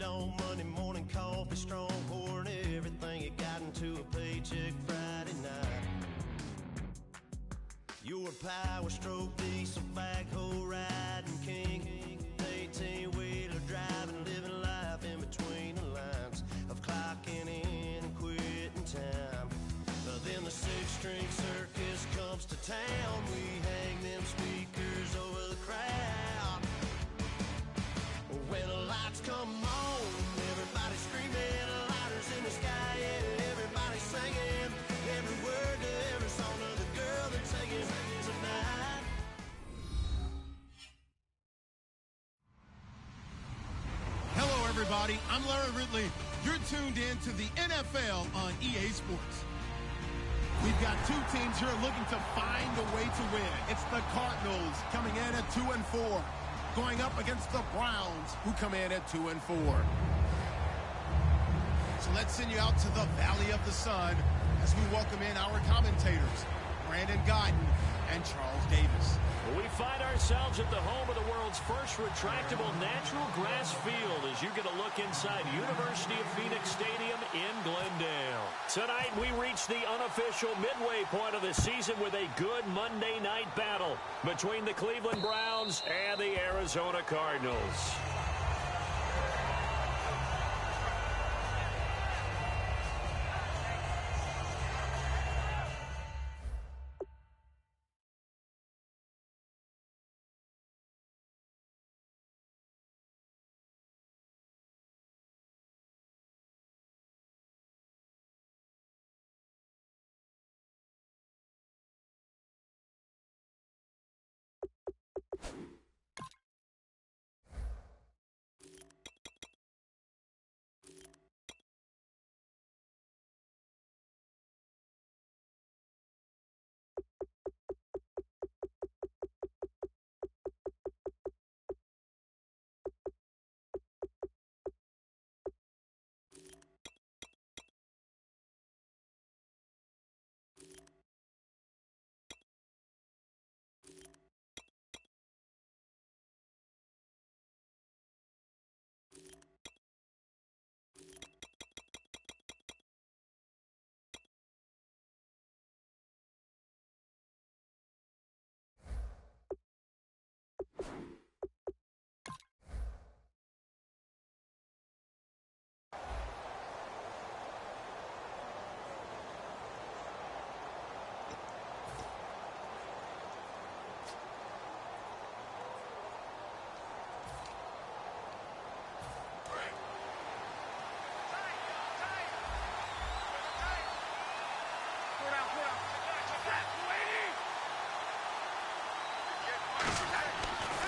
dawn, Monday morning coffee, strong pouring everything you got into a paycheck Friday night. You're a power stroke, diesel backhoe riding king, 18-wheeler driving, living life in between the lines of clocking in and quitting time. Then the six-string circus comes to town. We hang them speakers over the crowd. When the lights come on, everybody screaming, lighters in the sky, yeah, everybody singing every word to every song of the girl they're taking tonight. Hello, everybody. I'm Larry Ridley. You're tuned in to the NFL on EA Sports. We've got two teams here looking to find a way to win. It's the Cardinals coming in at 2-4, going up against the Browns, who come in at 2-4. So let's send you out to the Valley of the Sun as we welcome in our commentators, Brandon Godden and Charles Davis. We find ourselves at the home of the world's first retractable natural grass field as you get a look inside University of Phoenix Stadium in Glendale. Tonight we reach the unofficial midway point of the season with a good Monday night battle between the Cleveland Browns and the Arizona Cardinals.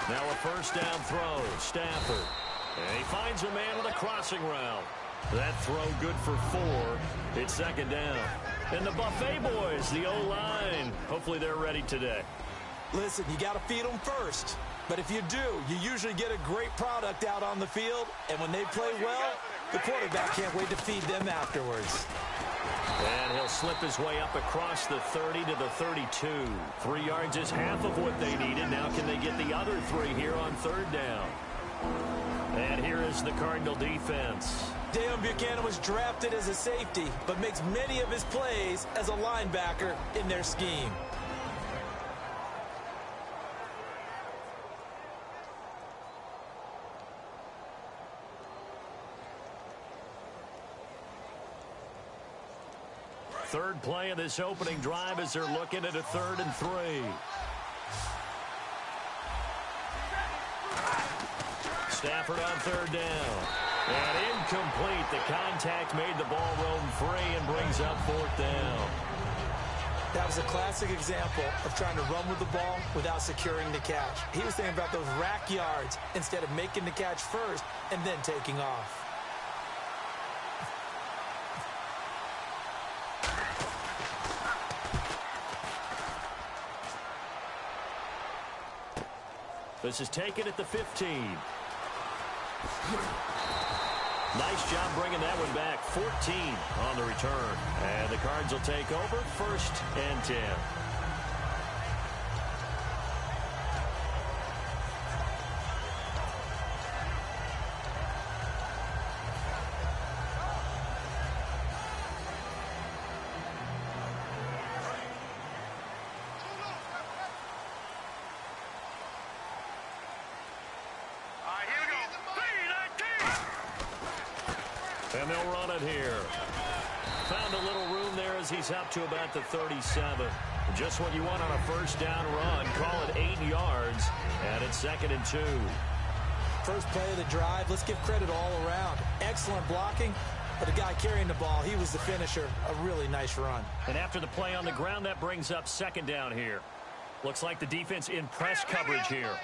Now a first down throw, Stafford. And he finds a man on the crossing route. That throw good for 4. It's second down. And the Buffet boys, the O-line, hopefully they're ready today. Listen, you got to feed them first. But if you do, you usually get a great product out on the field. And when they play well, the quarterback can't wait to feed them afterwards. And he'll slip his way up across the 30 to the 32. 3 yards is half of what they needed. Now can they get the other 3 here on third down? And here is the Cardinal defense. Deion Buchanan was drafted as a safety, but makes many of his plays as a linebacker in their scheme. Third play of this opening drive as they're looking at a 3rd and 3. Stafford on third down. And incomplete. The contact made the ball roam free and brings up 4th down. That was a classic example of trying to run with the ball without securing the catch. He was thinking about those rack yards instead of making the catch first and then taking off. This is taken at the 15. Nice job bringing that one back. 14 on the return. And the Cards will take over 1st and 10. And they'll run it here. Found a little room there as he's up to about the 37. Just what you want on a first down run. Call it 8 yards, and it's 2nd and 2. First play of the drive, let's give credit all around. Excellent blocking, but the guy carrying the ball, he was the finisher. A really nice run. And after the play on the ground, that brings up 2nd down here. Looks like the defense in press coverage here.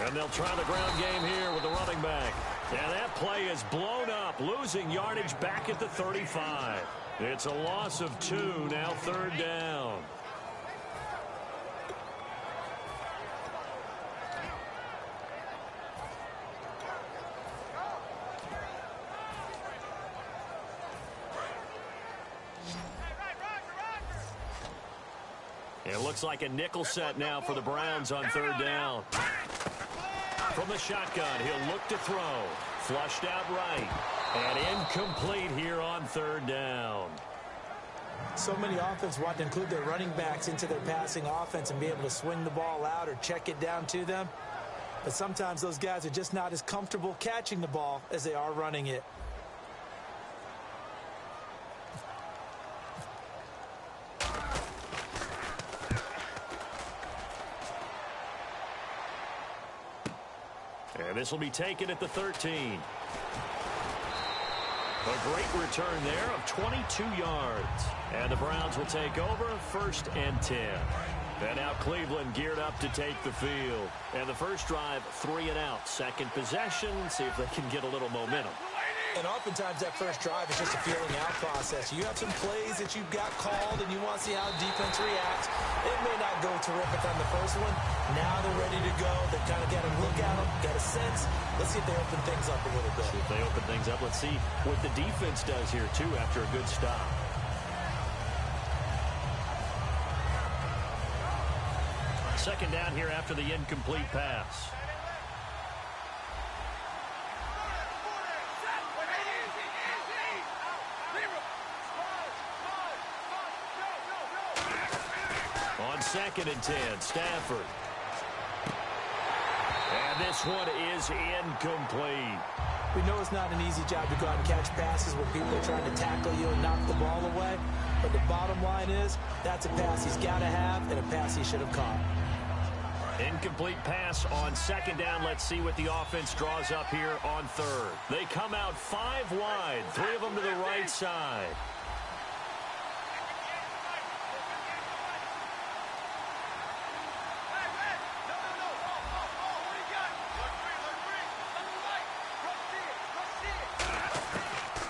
And they'll try the ground game here with the running back. And that play is blown up, losing yardage back at the 35. It's a loss of 2, now 3rd down. It looks like a nickel set now for the Browns on 3rd down. From the shotgun, he'll look to throw. Flushed out right. And incomplete here on 3rd down. So many offenses want to include their running backs into their passing offense and be able to swing the ball out or check it down to them. But sometimes those guys are just not as comfortable catching the ball as they are running it. And this will be taken at the 13. A great return there of 22 yards. And the Browns will take over 1st and 10. And now Cleveland geared up to take the field. And the first drive, 3 and out. Second possession, see if they can get a little momentum. And oftentimes that first drive is just a feeling out process. You have some plays that you've got called and you want to see how defense reacts. It may not go terrific on the first one. Now they're ready to go. They've kind of got a look at them, got a sense. Let's see if they open things up a little bit. See if they open things up. Let's see what the defense does here, too, after a good stop. Second down here after the incomplete pass. On 2nd and 10, Stafford. And this one is incomplete. We know it's not an easy job to go out and catch passes where people are trying to tackle you and knock the ball away. But the bottom line is, that's a pass he's got to have and a pass he should have caught. Incomplete pass on 2nd down. Let's see what the offense draws up here on 3rd. They come out 5 wide, 3 of them to the right side.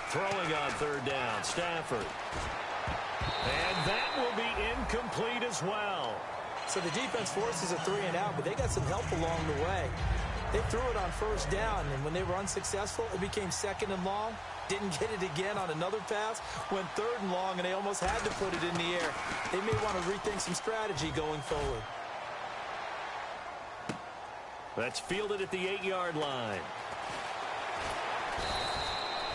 Throwing on 3rd down, Stafford. And that will be incomplete as well. So the defense forces a 3 and out, but they got some help along the way. They threw it on 1st down, and when they were unsuccessful, it became 2nd and long. Didn't get it again on another pass. Went 3rd and long, and they almost had to put it in the air. They may want to rethink some strategy going forward. That's fielded at the 8-yard line.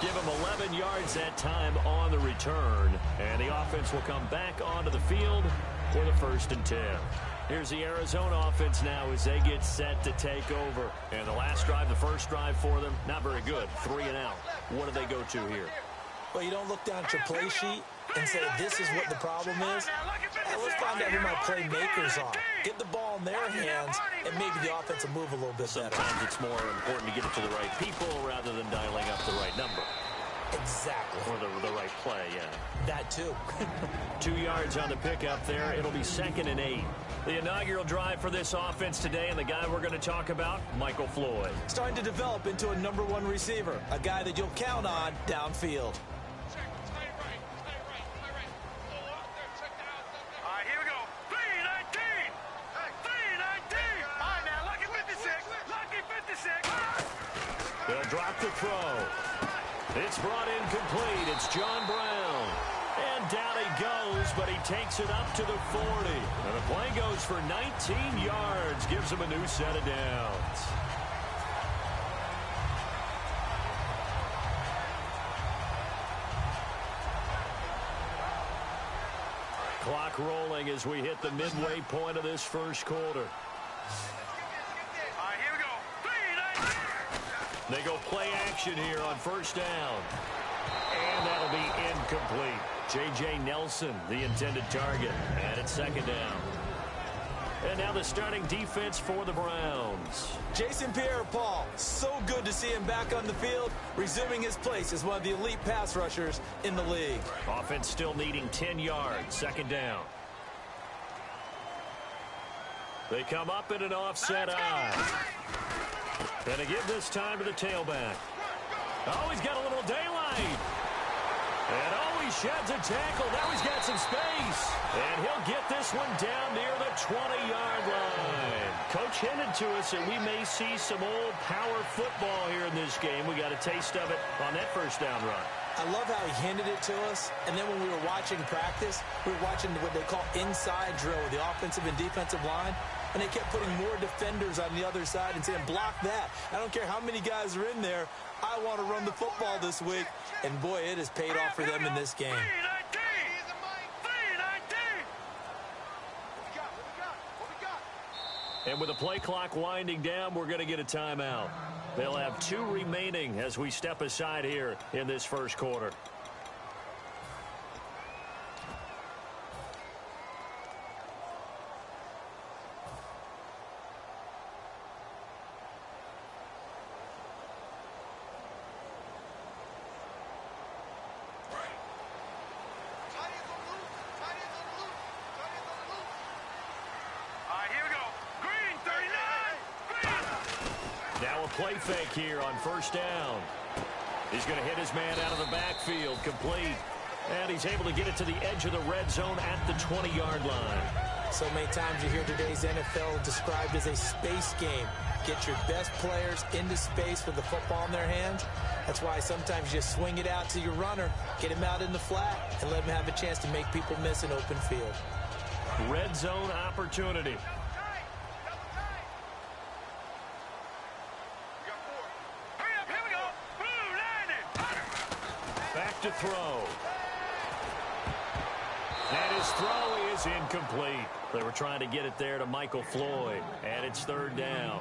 Give them 11 yards that time on the return. And the offense will come back onto the field for the 1st and 10. Here's the Arizona offense now as they get set to take over. And the last drive, the first drive for them, not very good. 3 and out. What do they go to here? Well, you don't look down at your play sheet and say, this is what the problem is. Let's find out who my playmakers are. Get the ball in their hands, and maybe the offense will move a little bit better. Sometimes it's more important to get it to the right people rather than dialing up the right number. Exactly. Or the right play, yeah. That too. 2 yards on the pickup there. It'll be 2nd and 8. The inaugural drive for this offense today, and the guy we're going to talk about, Michael Floyd. Starting to develop into a #1 receiver, a guy that you'll count on downfield. They'll drop the throw. It's brought in complete. It's John Brown. And down he goes, but he takes it up to the 40. And the play goes for 19 yards. Gives him a new set of downs. Clock rolling as we hit the midway point of this first quarter. They go play action here on first down. And that'll be incomplete. J.J. Nelson, the intended target. And it's second down. And now the starting defense for the Browns. Jason Pierre-Paul, so good to see him back on the field, resuming his place as one of the elite pass rushers in the league. Offense still needing 10 yards, second down. They come up in an offset eye. And they give this time to the tailback. Oh, he's got a little daylight. And oh, he sheds a tackle. Now he's got some space. And he'll get this one down near the 20-yard line. Coach hinted to us that we may see some old power football here in this game. We got a taste of it on that first down run. I love how he handed it to us, and then when we were watching practice, we were watching what they call inside drill with the offensive and defensive line, and they kept putting more defenders on the other side and saying, block that. I don't care how many guys are in there. I want to run the football this week, and boy, it has paid off for them in this game. And with the play clock winding down, we're going to get a timeout. They'll have 2 remaining as we step aside here in this first quarter. Play fake here on first down. He's going to hit his man out of the backfield, complete. And he's able to get it to the edge of the red zone at the 20-yard line. So many times you hear today's NFL described as a space game. Get your best players into space with the football in their hands. That's why sometimes you swing it out to your runner, get him out in the flat, and let him have a chance to make people miss an open field. Red zone opportunity. To throw. And his throw is incomplete. They were trying to get it there to Michael Floyd, and it's third down.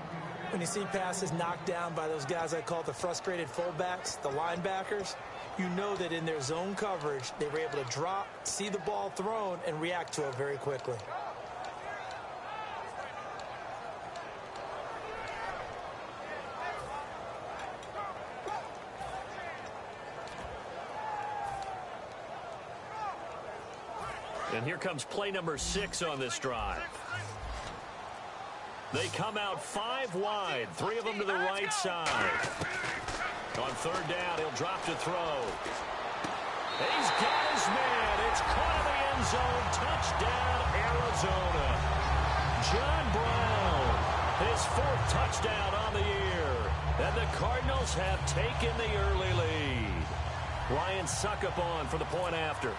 When you see passes knocked down by those guys I call the frustrated fullbacks, the linebackers, you know that in their zone coverage, they were able to drop, see the ball thrown, and react to it very quickly. And here comes play number 6 on this drive. They come out 5 wide, 3 of them to the right side. On third down, he'll drop to throw. He's got his man. It's caught in the end zone. Touchdown, Arizona. John Brown, his 4th touchdown on the year. And the Cardinals have taken the early lead. Ryan Suckup on for the point after.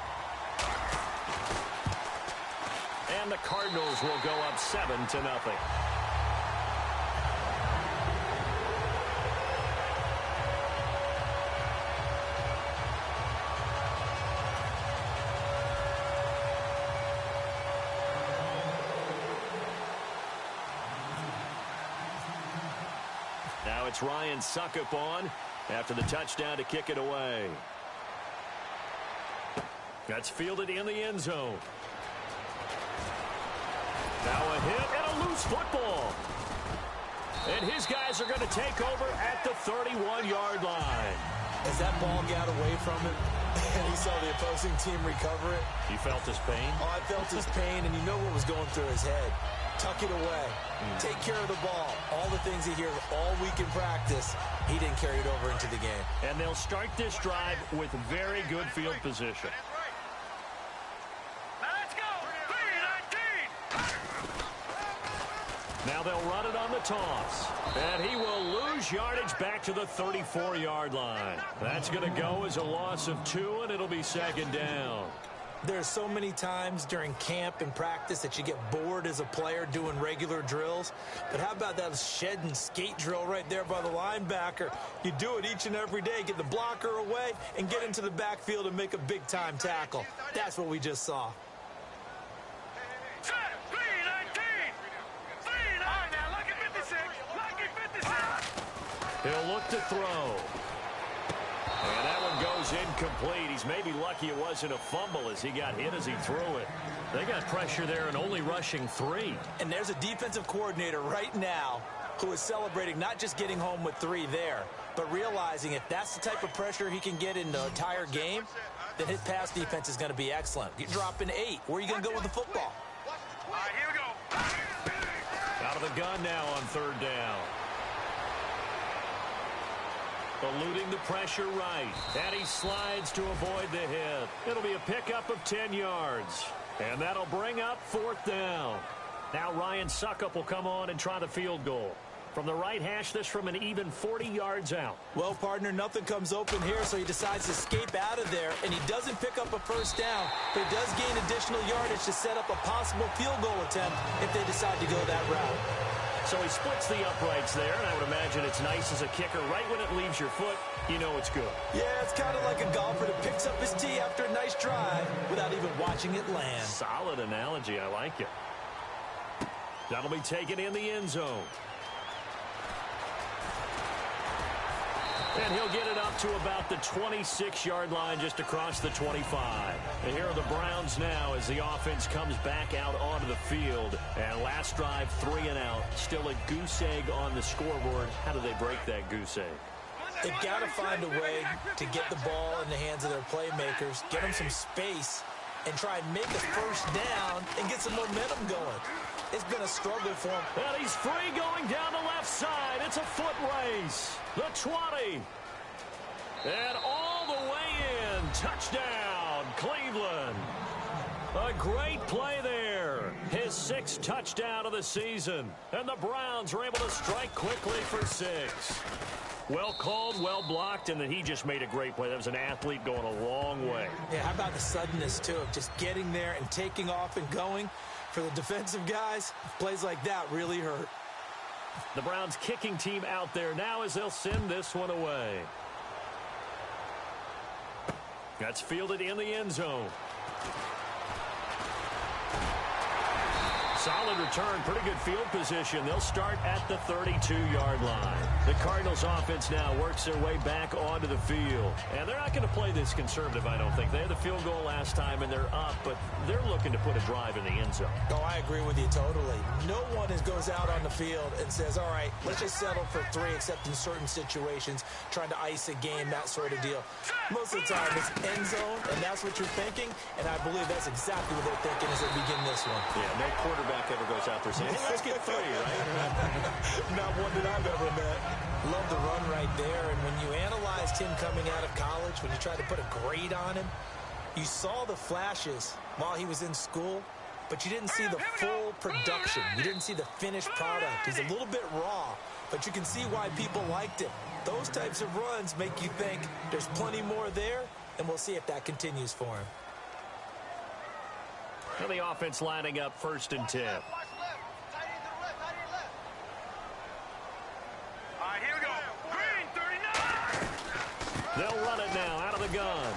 And the Cardinals will go up 7-0. Now it's Ryan Suckup on after the touchdown to kick it away. That's fielded in the end zone. Now a hit and a loose football. And his guys are going to take over at the 31-yard line. As that ball got away from him, and he saw the opposing team recover it. You felt his pain? Oh, I felt his pain, and you know what was going through his head. Tuck it away. Take care of the ball. All the things he hears all week in practice, he didn't carry it over into the game. And they'll start this drive with very good field position. Now they'll run it on the toss. And he will lose yardage back to the 34-yard line. That's going to go as a loss of 2, and it'll be second down. There's so many times during camp and practice that you get bored as a player doing regular drills. But how about that shed and skate drill right there by the linebacker? You do it each and every day. Get the blocker away and get into the backfield and make a big-time tackle. That's what we just saw. He'll look to throw. And that one goes incomplete. He's maybe lucky it wasn't a fumble as he got hit as he threw it. They got pressure there and only rushing 3. And there's a defensive coordinator right now who is celebrating not just getting home with 3 there, but realizing if that's the type of pressure he can get in the entire game, then his pass defense is going to be excellent. You're dropping 8. Where are you going to go with the football? All right, here we go. Out of the gun now on 3rd down. Eluding the pressure right. And he slides to avoid the hit. It'll be a pickup of 10 yards. And that'll bring up 4th down. Now Ryan Suckup will come on and try the field goal. From the right hash, this from an even 40 yards out. Well, partner, nothing comes open here, so he decides to escape out of there, and he doesn't pick up a 1st down, but he does gain additional yardage to set up a possible field goal attempt if they decide to go that route. So he splits the uprights there, and I would imagine it's nice as a kicker. Right when it leaves your foot, you know it's good. Yeah, it's kind of like a golfer that picks up his tee after a nice drive without even watching it land. Solid analogy. I like it. That'll be taken in the end zone. And he'll get it up to about the 26-yard line just across the 25. And here are the Browns now as the offense comes back out onto the field. And last drive, 3 and out. Still a goose egg on the scoreboard. How do they break that goose egg? They've got to find a way to get the ball in the hands of their playmakers, get them some space, and try and make a 1st down and get some momentum going. It's been a struggle for him. And he's free going down the left side. It's a foot race. The 20. And all the way in. Touchdown, Cleveland. A great play there. His 6th touchdown of the season. And the Browns are able to strike quickly for 6. Well called, well blocked, and then he just made a great play. That was an athlete going a long way. Yeah, how about the suddenness, too, of just getting there and taking off and going? For the defensive guys, plays like that really hurt. The Browns kicking team out there now as they'll send this one away. That's fielded in the end zone. Solid return, pretty good field position. They'll start at the 32-yard line. The Cardinals offense now works their way back onto the field. And they're not going to play this conservative, I don't think. They had the field goal last time, and they're up, but they're looking to put a drive in the end zone. Oh, I agree with you totally. No one goes out on the field and says, all right, let's just settle for 3, except in certain situations, trying to ice a game, that sort of deal. Most of the time, it's end zone, and that's what you're thinking, and I believe that's exactly what they're thinking as they begin this one. Yeah, no quarterback ever goes out there saying, hey, let's get 3, right? Not one that I've ever met. Love the run right there, and when you analyzed him coming out of college, when you tried to put a grade on him, you saw the flashes while he was in school, but you didn't see the full production. You didn't see the finished product. He's a little bit raw, but you can see why people liked him. Those types of runs make you think there's plenty more there, and we'll see if that continues for him. And the offense lining up 1st and 10. All right, here we go. Green, 39. They'll run it now out of the gun.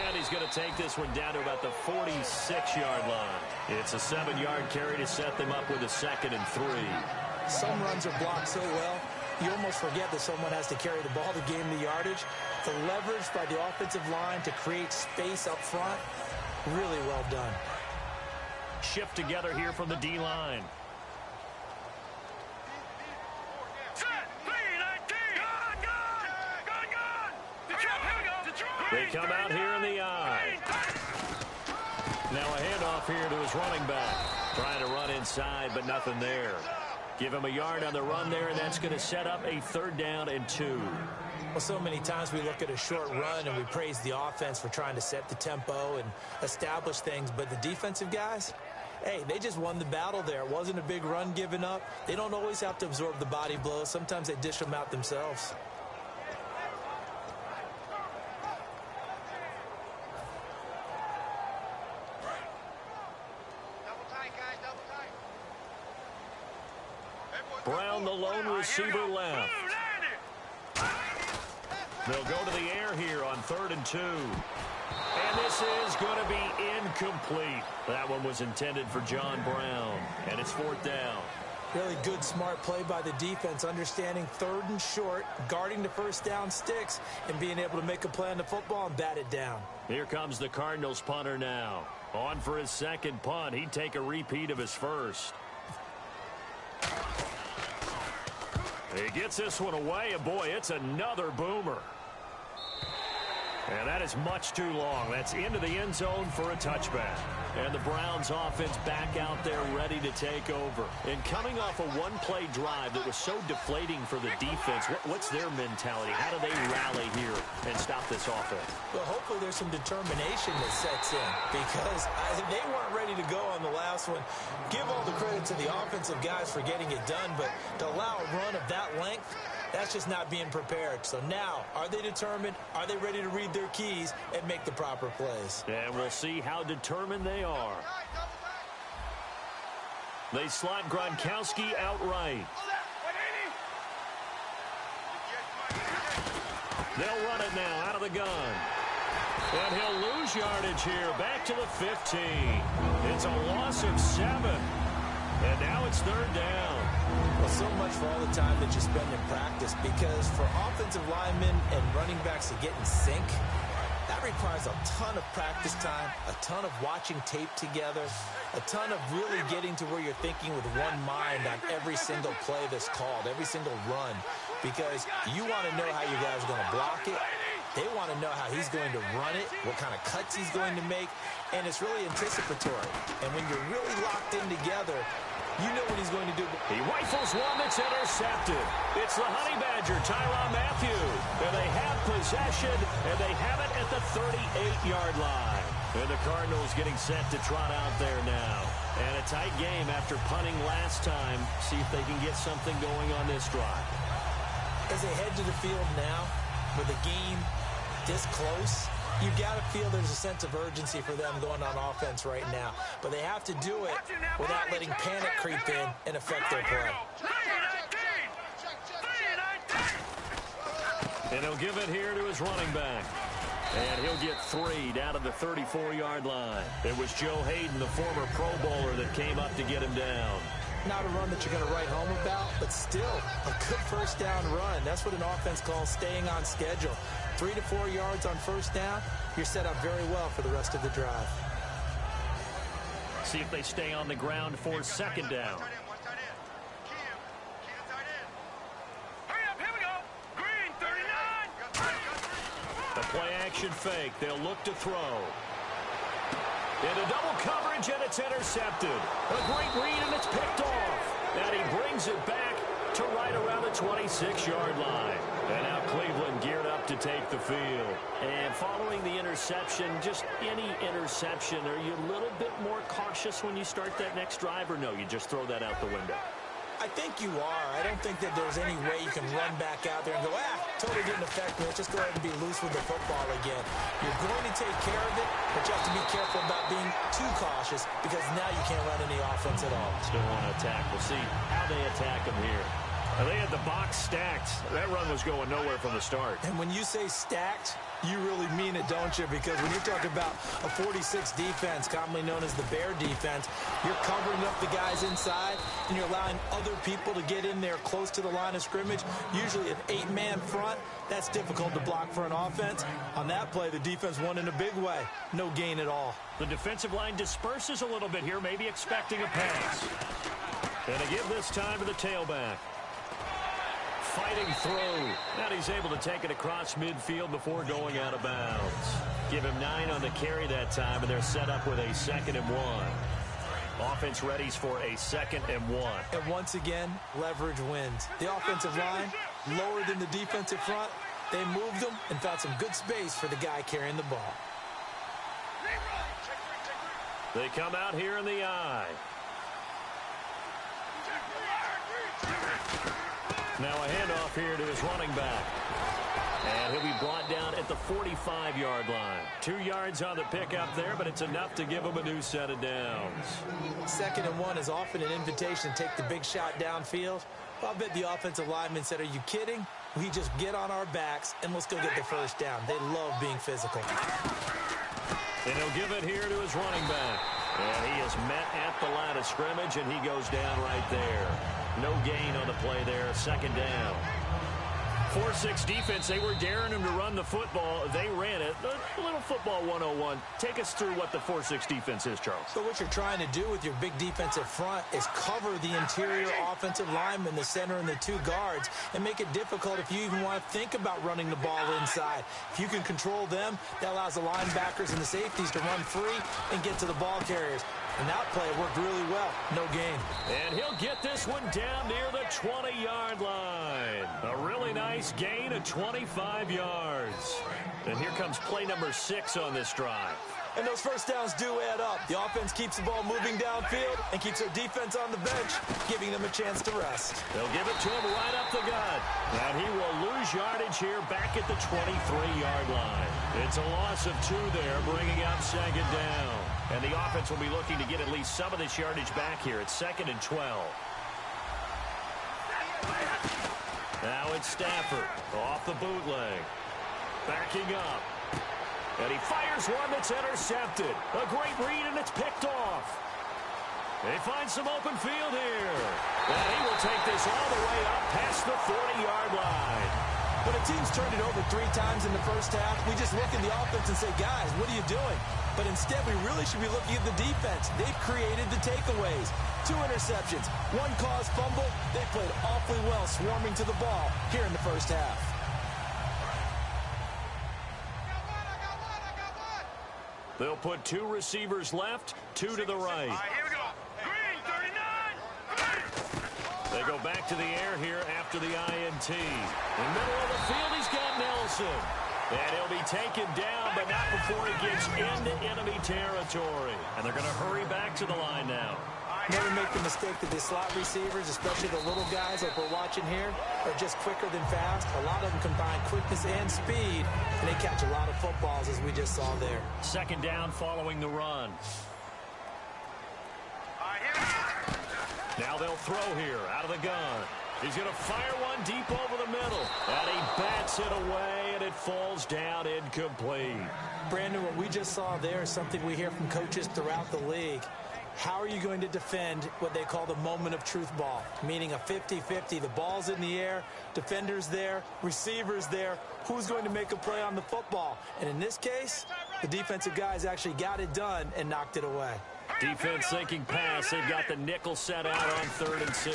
And he's going to take this one down to about the 46-yard line. It's a 7-yard carry to set them up with a 2nd and 3. Some runs are blocked so well, you almost forget that someone has to carry the ball to gain the yardage. The leverage by the offensive line to create space up front, really well done. Shift together here from the D-line. They come out here in the eye. Now a handoff here to his running back. Trying to run inside, but nothing there. Give him a yard on the run there, and that's going to set up a 3rd down and 2. Well, so many times we look at a short run and we praise the offense for trying to set the tempo and establish things, but the defensive guys, hey, they just won the battle there. It wasn't a big run given up. They don't always have to absorb the body blows. Sometimes they dish them out themselves. Brown, the lone receiver, left. They'll go to the air here on 3rd and 2. And this is going to be incomplete. That one was intended for John Brown. And it's 4th down. Really good, smart play by the defense, understanding third and short, guarding the first down sticks, and being able to make a play on the football and bat it down. Here comes the Cardinals punter now. On for his second punt. He'd take a repeat of his first. He gets this one away, and boy, it's another boomer. And that is much too long. That's into the end zone for a touchback. And the Browns offense back out there ready to take over. And coming off a one-play drive that was so deflating for the defense, what's their mentality? How do they rally here and stop this offense? Well, hopefully there's some determination that sets in, because they weren't ready to go on the last one. Give all the credit to the offensive guys for getting it done, but to allow a run of that length, that's just not being prepared. So now, are they determined? Are they ready to read their keys and make the proper plays? And we'll see how determined they are. They slot Gronkowski outright. They'll run it now out of the gun. And he'll lose yardage here. Back to the 15. It's a loss of 7. And now it's third down. Well, so much for all the time that you spend in practice, because for offensive linemen and running backs to get in sync, that requires a ton of practice time, a ton of watching tape together, a ton of really getting to where you're thinking with one mind on every single play that's called, every single run, because you want to know how you guys are going to block it. They want to know how he's going to run it, what kind of cuts he's going to make, and it's really anticipatory. And when you're really locked in together, you know what he's going to do. He rifles one that's intercepted. It's the Honey Badger, Tyrann Mathieu. And they have possession, and they have it at the 38-yard line. And the Cardinals getting set to trot out there now. And a tight game after punting last time. See if they can get something going on this drive. As they head to the field now, with the game this close, you got to feel there's a sense of urgency for them going on offense right now. But they have to do it without letting panic creep in and affect their play. And he'll give it here to his running back. And he'll get 3 down to the 34-yard line. It was Joe Hayden, the former Pro Bowler, that came up to get him down. Not a run that you're going to write home about, but still a good first down run. That's what an offense calls staying on schedule. 3 to 4 yards on first down, you're set up very well for the rest of the drive. See if they stay on the ground for second down. The play-action fake. They'll look to throw. Into double coverage, and it's intercepted. A great read, and it's picked off. And he brings it back to right around the 26-yard line. And now Cleveland geared up to take the field. And following the interception, just any interception, are you a little bit more cautious when you start that next drive, or no, you just throw that out the window? I think you are. I don't think that there's any way you can run back out there and go, totally didn't affect me. Let's just go ahead and be loose with the football again. You're going to take care of it, but you have to be careful about being too cautious, because now you can't run any offense at all. Still want to attack. We'll see how they attack them here. They had the box stacked. That run was going nowhere from the start. And when you say stacked, you really mean it, don't you? Because when you're talking about a 46 defense, commonly known as the Bear defense, you're covering up the guys inside, and you're allowing other people to get in there close to the line of scrimmage. Usually an 8-man front. That's difficult to block for an offense. On that play, the defense won in a big way. No gain at all. The defensive line disperses a little bit here, maybe expecting a pass. And they give this time to the tailback. Fighting through. Now he's able to take it across midfield before going out of bounds. Give him 9 on the carry that time, and they're set up with a 2nd and 1. Offense readies for a 2nd and 1. And once again, leverage wins. The offensive line, lower than the defensive front. They moved them and found some good space for the guy carrying the ball. They come out here in the eye. Now a handoff here to his running back. And he'll be brought down at the 45-yard line. 2 yards on the pickup there, but it's enough to give him a new set of downs. 2nd and 1 is often an invitation to take the big shot downfield. Well, I bet the offensive lineman said, are you kidding? We just get on our backs and let's go get the first down. They love being physical. And he'll give it here to his running back. And he is met at the line of scrimmage, and he goes down right there. No gain on the play there. Second down. 4-6 defense, they were daring him to run the football. They ran it. A little football 101. Take us through what the 4-6 defense is, Charles. So what you're trying to do with your big defensive front is cover the interior offensive lineman, the center, and the two guards, and make it difficult if you even want to think about running the ball inside. If you can control them, that allows the linebackers and the safeties to run free and get to the ball carriers. And that play worked really well. No gain. And he'll get this one down near the 20-yard line. A really nice gain of 25 yards. And here comes play number 6 on this drive. And those first downs do add up. The offense keeps the ball moving downfield and keeps their defense on the bench, giving them a chance to rest. They'll give it to him right up the gut. And he will lose yardage here back at the 23-yard line. It's a loss of 2 there, bringing up second down. And the offense will be looking to get at least some of this yardage back here. It's 2nd and 12. Now it's Stafford off the bootleg. Backing up. And he fires one that's intercepted. A great read, and it's picked off. They find some open field here. And he will take this all the way up past the 40-yard line. When a team's turned it over 3 times in the first half, we just look at the offense and say, guys, what are you doing? But instead, we really should be looking at the defense. They've created the takeaways. 2 interceptions, 1 caused fumble. They played awfully well swarming to the ball here in the first half. They'll put 2 receivers left, 2 to the right. All right, here we go. Green, 39. They go back to the air here after the INT. In the middle of the field, he's got Nelson. And he'll be taken down, but not before he gets into enemy territory. And they're going to hurry back to the line now. Never make the mistake that the slot receivers, especially the little guys like we're watching here, are just quicker than fast. A lot of them combine quickness and speed, and they catch a lot of footballs, as we just saw there. Second down following the run. All right, here we go. Now they'll throw here out of the gun. He's going to fire one deep over the middle. And he bats it away, and it falls down incomplete. Brandon, what we just saw there is something we hear from coaches throughout the league. How are you going to defend what they call the moment of truth ball, meaning a 50-50? The ball's in the air, defenders there, receivers there. Who's going to make a play on the football? And in this case, the defensive guys actually got it done and knocked it away. Defense thinking pass. They've got the nickel set out on 3rd and 6.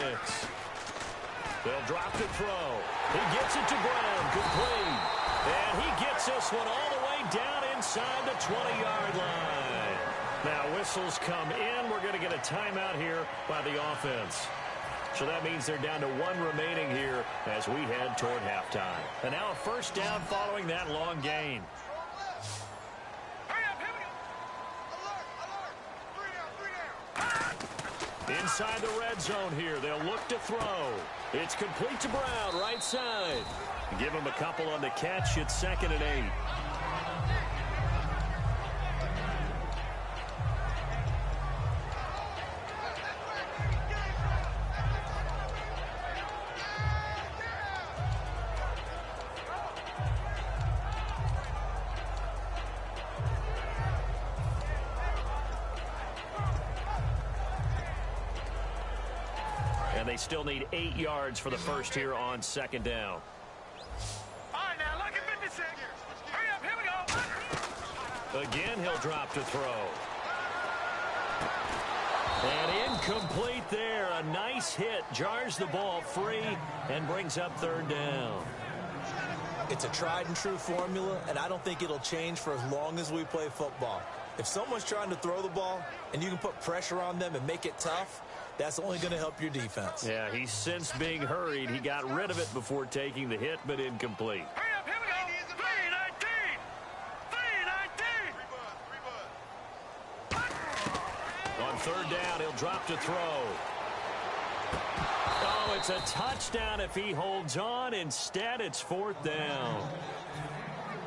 They'll drop the throw. He gets it to Brown, complete. And he gets this one all the way down inside the 20-yard line. Now whistles come in. We're going to get a timeout here by the offense. So that means they're down to 1 remaining here as we head toward halftime. And now a first down following that long gain. Hurry up, here we go. Alert, alert. 3 down, 3 down. Inside the red zone here. They'll look to throw. It's complete to Brown, right side. Give him a couple on the catch. It's 2nd and 8. And they still need 8 yards for the first here on 2nd down. All right, now, look at 50 seconds. Hurry up, here we go. Again, he'll drop to throw. And incomplete there. A nice hit. Jars the ball free and brings up 3rd down. It's a tried and true formula, and I don't think it'll change for as long as we play football. If someone's trying to throw the ball and you can put pressure on them and make it tough, that's only going to help your defense. Yeah, he's since being hurried. He got rid of it before taking the hit, but incomplete. Hurry up, here we go. 319. 319. On 3rd down, he'll drop to throw. Oh, it's a touchdown if he holds on. Instead, it's 4th down.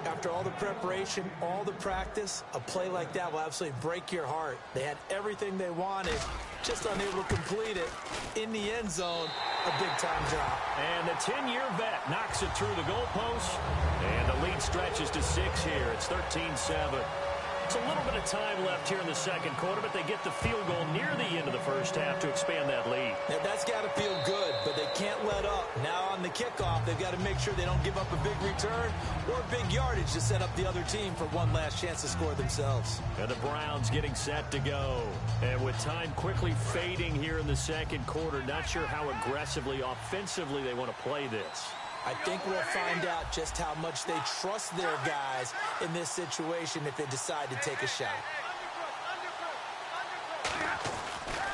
After all the preparation, all the practice, a play like that will absolutely break your heart. They had everything they wanted, just unable to complete it. In the end zone, a big-time drop. And the 10-year vet knocks it through the goalpost. And the lead stretches to 6 here. It's 13-7. It's a little bit of time left here in the second quarter, but they get the field goal near the end of the first half to expand that lead. Yeah, that's got to feel good, but they can't let up. Now on the kickoff, they've got to make sure they don't give up a big return or big yardage to set up the other team for one last chance to score themselves. And the Browns getting set to go. And with time quickly fading here in the second quarter, not sure how aggressively, offensively they want to play this. I think we'll find out just how much they trust their guys in this situation if they decide to take a shot.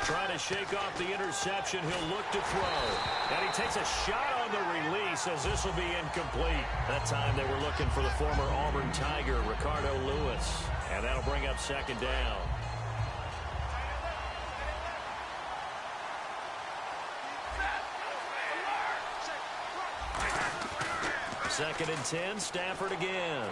Trying to shake off the interception. He'll look to throw. And he takes a shot on the release as this will be incomplete. That time they were looking for the former Auburn Tiger, Ricardo Lewis. And that'll bring up second down. Second and 10, Stafford again.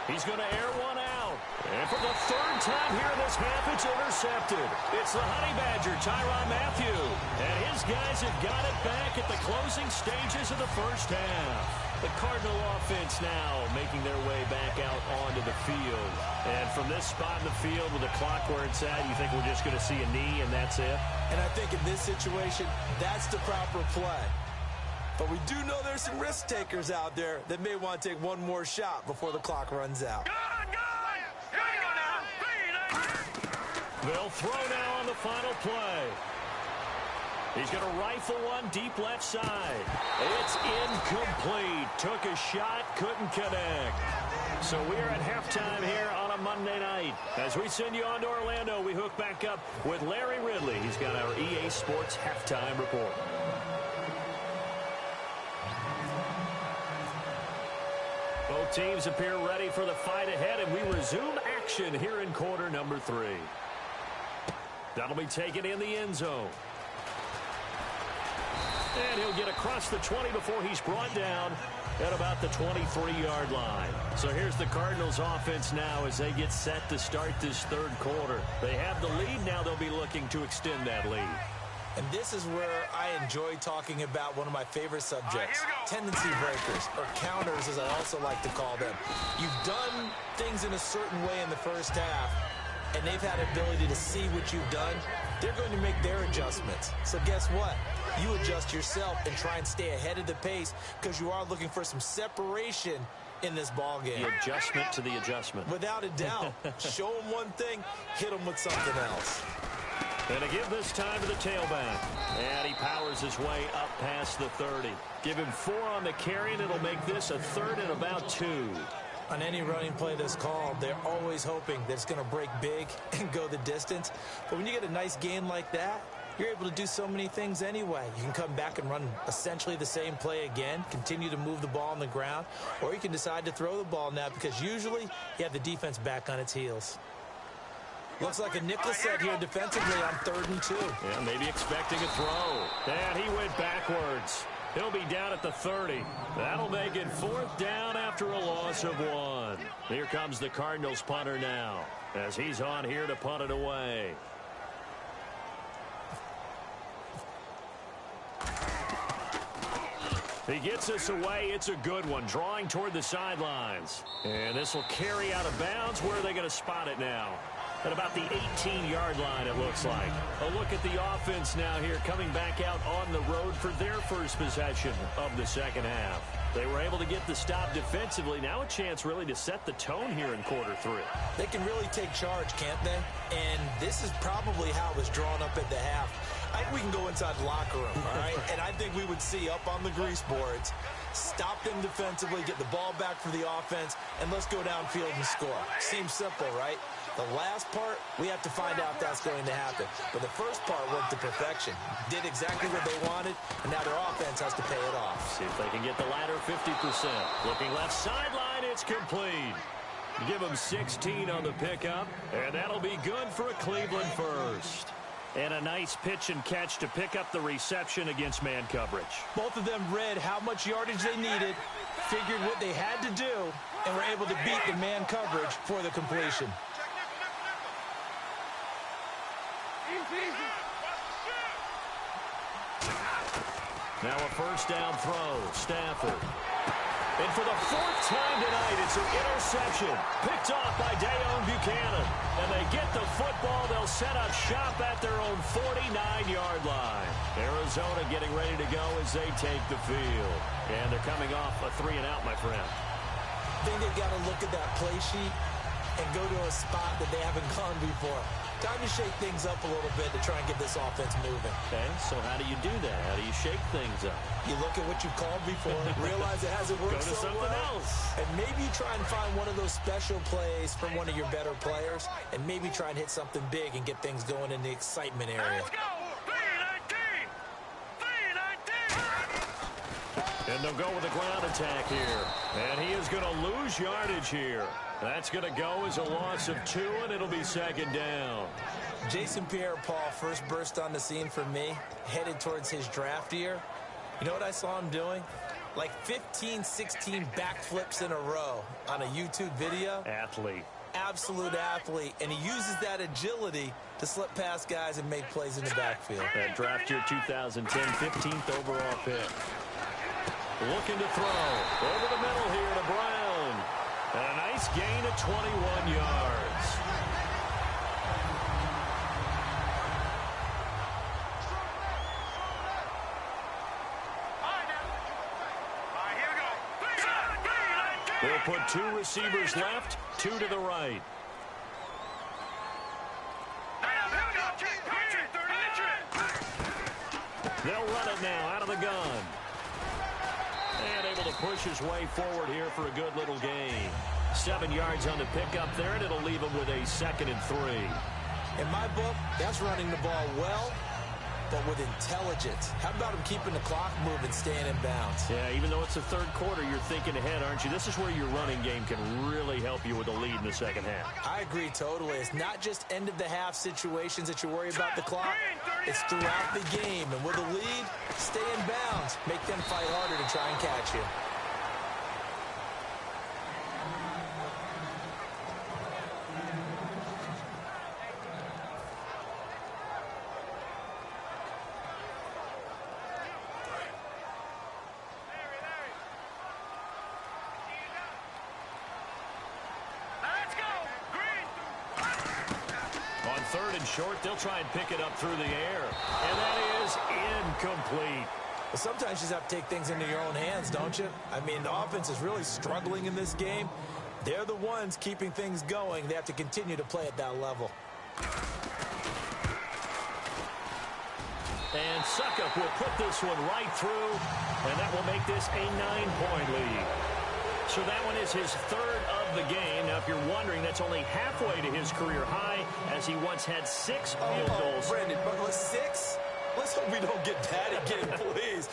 He's going to air one out. And for the third time here in this half, it's intercepted. It's the Honey Badger, Tyrann Mathieu. And his guys have got it back at the closing stages of the first half. The Cardinal offense now making their way back out onto the field. And from this spot in the field with the clock where it's at, you think we're just going to see a knee and that's it? And I think in this situation, that's the proper play. But we do know there's some risk takers out there that may want to take one more shot before the clock runs out. Here we go now. They'll throw now on the final play. He's going to rifle one deep left side. It's incomplete. Took a shot, couldn't connect. So we are at halftime here on a Monday night. As we send you on to Orlando, we hook back up with Larry Ridley. He's got our EA Sports halftime report. Both teams appear ready for the fight ahead, and we resume action here in quarter number 3. That'll be taken in the end zone. And he'll get across the 20 before he's brought down at about the 23-yard line. So here's the Cardinals offense now as they get set to start this third quarter. They have the lead. Now they'll be looking to extend that lead. And this is where I enjoy talking about one of my favorite subjects, tendency breakers, or counters as I also like to call them. You've done things in a certain way in the first half, and they've had ability to see what you've done. They're going to make their adjustments. So guess what? You adjust yourself and try and stay ahead of the pace because you are looking for some separation in this ball game. The adjustment to the adjustment. Without a doubt. Show them one thing, hit them with something else. And to give this time to the tailback. And he powers his way up past the 30. Give him 4 on the carry, and it'll make this a third and about 2. On any running play that's called, they're always hoping that it's going to break big and go the distance. But when you get a nice gain like that, you're able to do so many things anyway. You can come back and run essentially the same play again, continue to move the ball on the ground, or you can decide to throw the ball now because usually you have the defense back on its heels. Looks like a nickel set here defensively on 3rd and 2. Yeah, maybe expecting a throw. And he went backwards. He'll be down at the 30. That'll make it 4th down after a loss of 1. Here comes the Cardinals punter now as he's on here to punt it away. He gets us away. It's a good one, drawing toward the sidelines. And this will carry out of bounds. Where are they going to spot it now? At about the 18-yard line, it looks like. A look at the offense now here, coming back out on the road for their first possession of the second half. They were able to get the stop defensively. Now a chance really to set the tone here in quarter 3. They can really take charge, can't they? And this is probably how it was drawn up at the half. I think we can go inside the locker room, all right? And I think we would see up on the grease boards, stop them defensively, get the ball back for the offense, and let's go downfield and score. Seems simple, right? The last part, we have to find out if that's going to happen. But the first part went to perfection. Did exactly what they wanted, and now their offense has to pay it off. See if they can get the latter 50%. Looking left sideline, it's complete. Give them 16 on the pickup, and that'll be good for a Cleveland first. And a nice pitch and catch to pick up the reception against man coverage. Both of them read how much yardage they needed, figured what they had to do, and were able to beat the man coverage for the completion. Now a first down throw. Stafford. And for the 4th time tonight, It's an interception. Picked off by Dayon Buchanan. And they get the football. They'll set up shop at their own 49-yard line. Arizona getting ready to go as they take the field. And they're coming off a 3-and-out, my friend. I think they've got to look at that play sheet and go to a spot that they haven't gone before. Time to shake things up a little bit to try and get this offense moving. Okay, so how do you do that? How do you shake things up? You look at what you've called before, realize it hasn't worked Go to so something well, else. and maybe try and find one of those special plays from one of your better players, and maybe try and hit something big and get things going in the excitement area. Let's go! 3-19! 3-19! And they'll go with a ground attack here. And he is going to lose yardage here. That's going to go as a loss of 2, and it'll be second down. Jason Pierre-Paul first burst on the scene for me, headed towards his draft year. You know what I saw him doing? Like 15, 16 backflips in a row on a YouTube video. Athlete. Absolute athlete, and he uses that agility to slip past guys and make plays in the backfield. That draft year 2010, 15th overall pick. Looking to throw. Over the middle here to Brown. And a nice gain of 21 yards. They'll put 2 receivers left, 2 to the right. They'll run it now out of the gun. And able to push his way forward here for a good little gain. 7 yards on the pickup there, and it'll leave him with a 2nd and 3. In my book, that's running the ball well, but with intelligence. How about him keeping the clock moving, staying in bounds? Yeah, even though it's the third quarter, you're thinking ahead, aren't you? This is where your running game can really help you with a lead in the second half. I agree totally. It's not just end-of-the-half situations that you worry about the clock. It's throughout the game. And with a lead, stay in bounds. Make them fight harder to try and catch you. Third and short, they'll try and pick it up through the air. And that is incomplete. Well, sometimes you just have to take things into your own hands, don't you? I mean, the offense is really struggling in this game. They're the ones keeping things going. They have to continue to play at that level. And Suckup will put this one right through, and that will make this a 9-point lead. So that one is his third of the game. Now, if you're wondering, that's only halfway to his career high, as he once had 6 field goals. Brandon, but 6? Let's hope we don't get that again, please.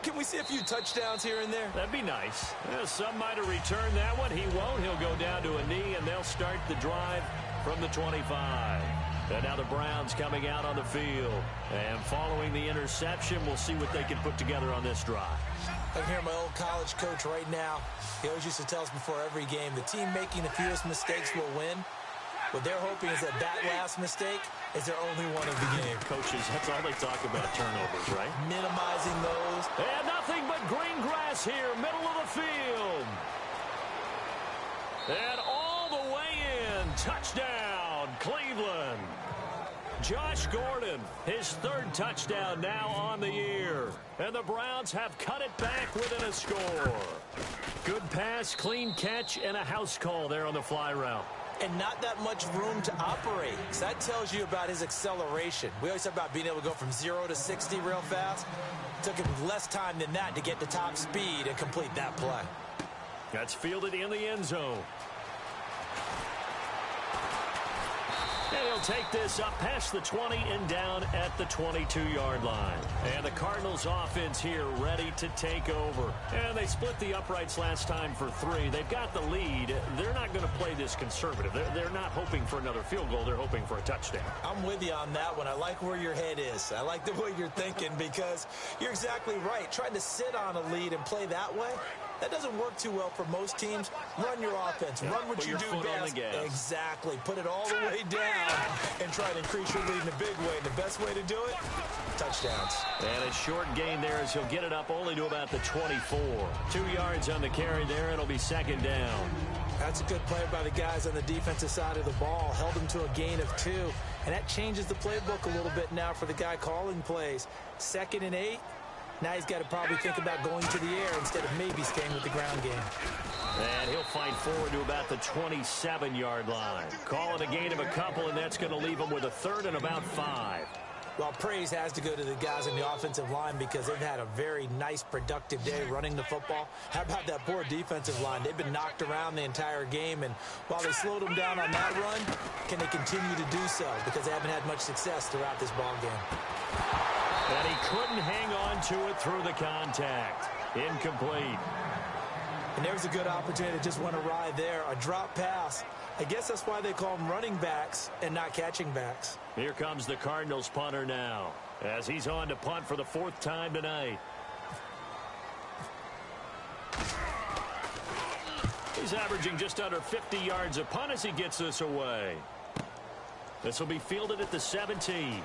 Can we see a few touchdowns here and there? That'd be nice. Yeah, some might have returned that one. He won't. He'll go down to a knee, and they'll start the drive from the 25. And now the Browns coming out on the field. And following the interception, we'll see what they can put together on this drive. I can hear my old college coach right now. He always used to tell us before every game, the team making the fewest mistakes will win. What they're hoping is that last mistake is their only one of the game. Coaches, that's all they talk about, turnovers, right? Minimizing those. And nothing but green grass here, middle of the field. And all the way in, touchdown, Cleveland. Josh Gordon, his 3rd touchdown now on the year. And the Browns have cut it back within a score. Good pass, clean catch, and a house call there on the fly route. And not that much room to operate. So that tells you about his acceleration. We always talk about being able to go from 0 to 60 real fast. It took him less time than that to get to top speed and complete that play. That's fielded in the end zone. And he'll take this up past the 20 and down at the 22-yard line. And the Cardinals offense here ready to take over. And they split the uprights last time for 3. They've got the lead. They're not going to play this conservative. They're not hoping for another field goal. They're hoping for a touchdown. I'm with you on that one. I like where your head is. I like the way you're thinking because you're exactly right. Trying to sit on a lead and play that way, That doesn't work too well for most teams. Run your offense. Run what you do best. Exactly. Put it all the way down and try to increase your lead in a big way. And the best way to do it, touchdowns. And a short gain there as he'll get it up only to about the 24. 2 yards on the carry there. It'll be second down. That's a good play by the guys on the defensive side of the ball. Held them to a gain of 2. And that changes the playbook a little bit now for the guy calling plays. 2nd and 8. Now he's got to probably think about going to the air instead of maybe staying with the ground game. And he'll fight forward to about the 27-yard line. Calling a gain of a couple, and that's going to leave him with a 3rd and about 5. Well, praise has to go to the guys on the offensive line because they've had a very nice, productive day running the football. How about that poor defensive line? They've been knocked around the entire game, and while they slowed them down on that run, can they continue to do so? Because they haven't had much success throughout this ball game. And he couldn't hang on to it through the contact. Incomplete. And there's a good opportunity that just went awry there. A drop pass. I guess that's why they call them running backs and not catching backs. Here comes the Cardinals punter now as he's on to punt for the 4th time tonight. He's averaging just under 50 yards a punt as he gets this away. This will be fielded at the 17.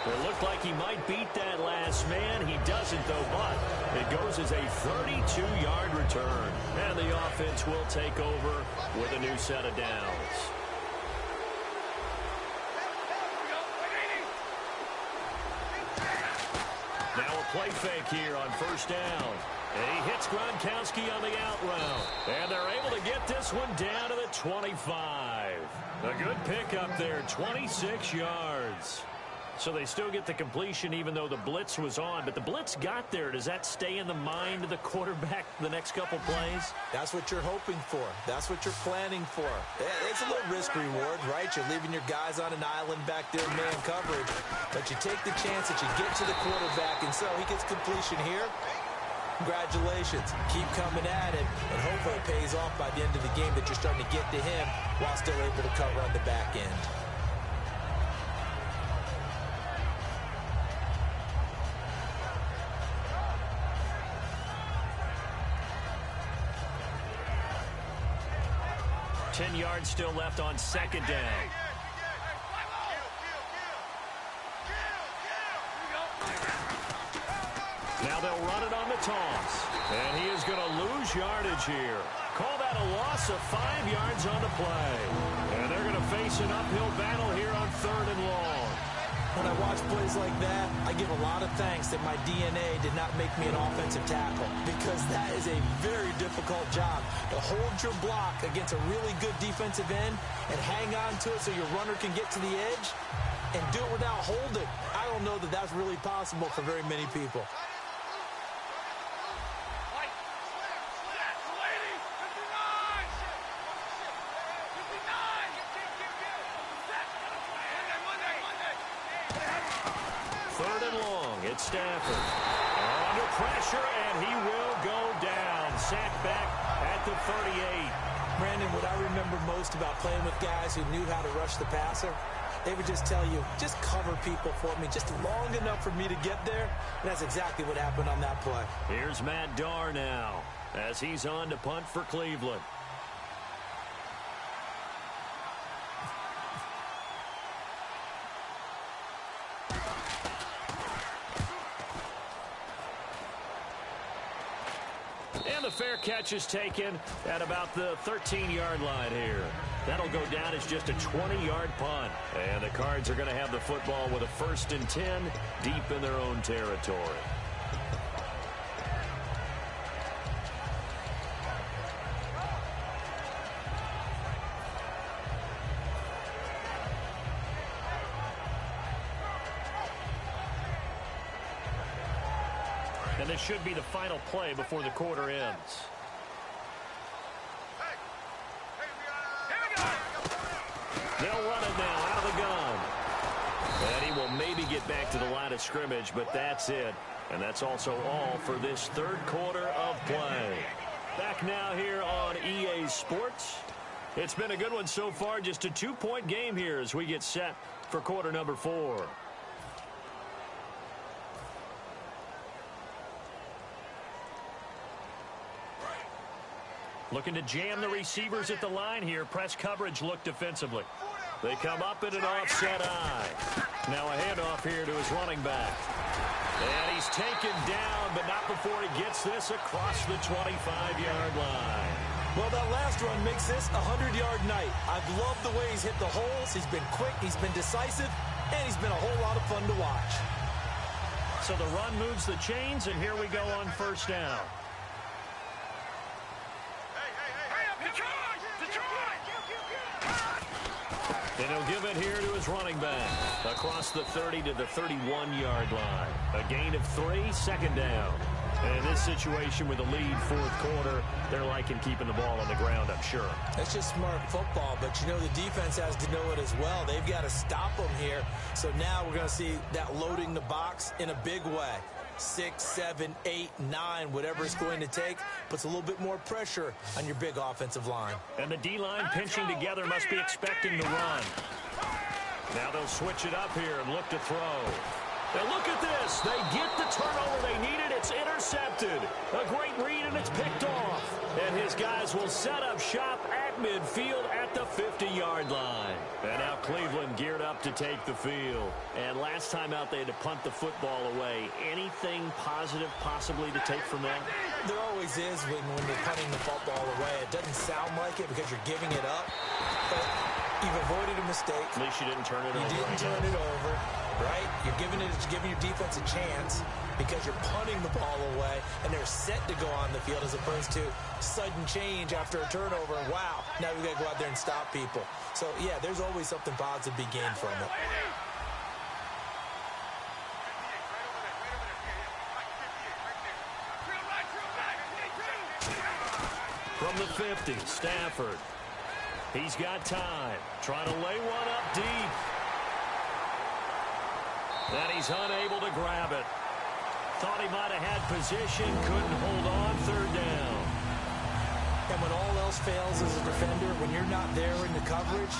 It looked like he might beat that last man. He doesn't, though, but it goes as a 32-yard return. And the offense will take over with a new set of downs. Now a play fake here on 1st down. And he hits Gronkowski on the out route. And they're able to get this one down to the 25. A good pickup there, 26 yards. So they still get the completion even though the blitz was on. But the blitz got there. Does that stay in the mind of the quarterback the next couple plays? That's what you're hoping for. That's what you're planning for. It's a little risk-reward, right? You're leaving your guys on an island back there in man coverage. But you take the chance that you get to the quarterback, and so he gets completion here. Congratulations. Keep coming at it, and hopefully it pays off by the end of the game that you're starting to get to him while still able to cover on the back end. Ten yards still left on 2nd down. Now they'll run it on the toss. And he is going to lose yardage here. Call that a loss of 5 yards on the play. And they're going to face an uphill battle here on 3rd and long. When I watch plays like that, I give a lot of thanks that my DNA did not make me an offensive tackle, because that is a very difficult job to hold your block against a really good defensive end and hang on to it so your runner can get to the edge and do it without holding. I don't know that that's really possible for very many people. Stafford under pressure, and he will go down. Sacked back at the 38. Brandon, what I remember most about playing with guys who knew how to rush the passer, they would just tell you, just cover people for me just long enough for me to get there. And that's exactly what happened on that play. Here's Matt Darr now as he's on to punt for Cleveland. And the fair catch is taken at about the 13-yard line here. That'll go down as just a 20-yard punt. And the Cards are going to have the football with a 1st and 10 deep in their own territory. And this should be the final play before the quarter ends. They'll run it now out of the gun. And he will maybe get back to the line of scrimmage, but that's it. And that's also all for this 3rd quarter of play. Back now here on EA Sports. It's been a good one so far. Just a 2-point game here as we get set for quarter number 4. Looking to jam the receivers at the line here. Press coverage look defensively. They come up in an offset eye. Now a handoff here to his running back. And he's taken down, but not before he gets this across the 25-yard line. Well, that last run makes this a 100-yard night. I've loved the way he's hit the holes. He's been quick, he's been decisive, and he's been a whole lot of fun to watch. So the run moves the chains, and here we go on first down. And he'll give it here to his running back across the 30 to the 31-yard line. A gain of 3, second down. And in this situation with a lead fourth quarter, they're liking keeping the ball on the ground, I'm sure. That's just smart football, but you know the defense has to know it as well. They've got to stop them here. So now we're going to see that loading the box in a big way. 6, 7, 8, 9, whatever it's going to take, puts a little bit more pressure on your big offensive line. And the D-line pinching together must be expecting the run. Now they'll switch it up here and look to throw. And look at this. They get the turnover they needed. It's intercepted. A great read, and it's picked off. And his guys will set up shop at midfield at the 50-yard line. And now Cleveland geared up to take the field. And last time out, they had to punt the football away. Anything positive possibly to take from that? There always is when you're punting the football away. It doesn't sound like it because you're giving it up. But you've avoided a mistake. At least you didn't turn it over. You didn't turn it over. Right? You're giving your defense a chance because you're punting the ball away and they're set to go on the field as opposed to sudden change after a turnover. Wow, now we've got to go out there and stop people. So, yeah, there's always something positive to be gained from it. From the 50, Stafford. He's got time. Trying to lay one up deep. And he's unable to grab it. Thought he might have had position, couldn't hold on, third down. And when all else fails as a defender, when you're not there in the coverage,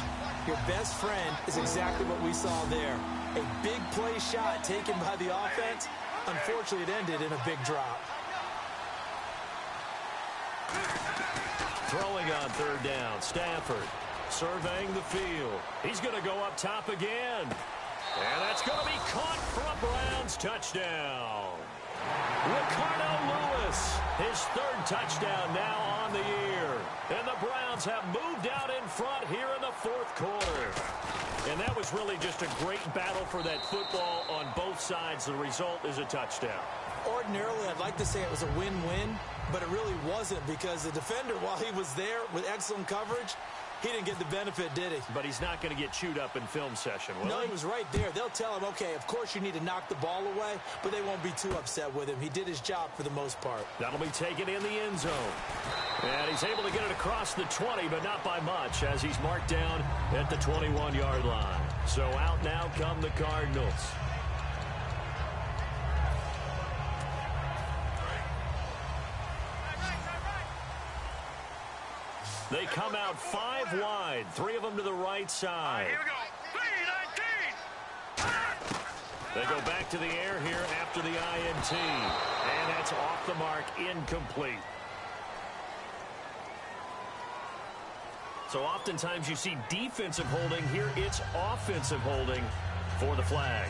your best friend is exactly what we saw there. A big play shot taken by the offense. Unfortunately, it ended in a big drop. Throwing on third down, Stafford surveying the field. He's going to go up top again. And that's going to be caught for a Browns touchdown. Ricardo Lewis, his third touchdown now on the year. And the Browns have moved out in front here in the fourth quarter. And that was really just a great battle for that football on both sides. The result is a touchdown. Ordinarily, I'd like to say it was a win-win, but it really wasn't because the defender, while he was there with excellent coverage, he didn't get the benefit, did he? But he's not going to get chewed up in film session, will No, he? he was right there. They'll tell him, okay, of course you need to knock the ball away, but they won't be too upset with him. He did his job for the most part. That'll be taken in the end zone. And he's able to get it across the 20, but not by much, as he's marked down at the 21-yard line. So out now come the Cardinals. They come out 5 wide, 3 of them to the right side. Here we go. B-19. They go back to the air here after the INT. And that's off the mark, incomplete. So oftentimes you see defensive holding. Here it's offensive holding for the flag.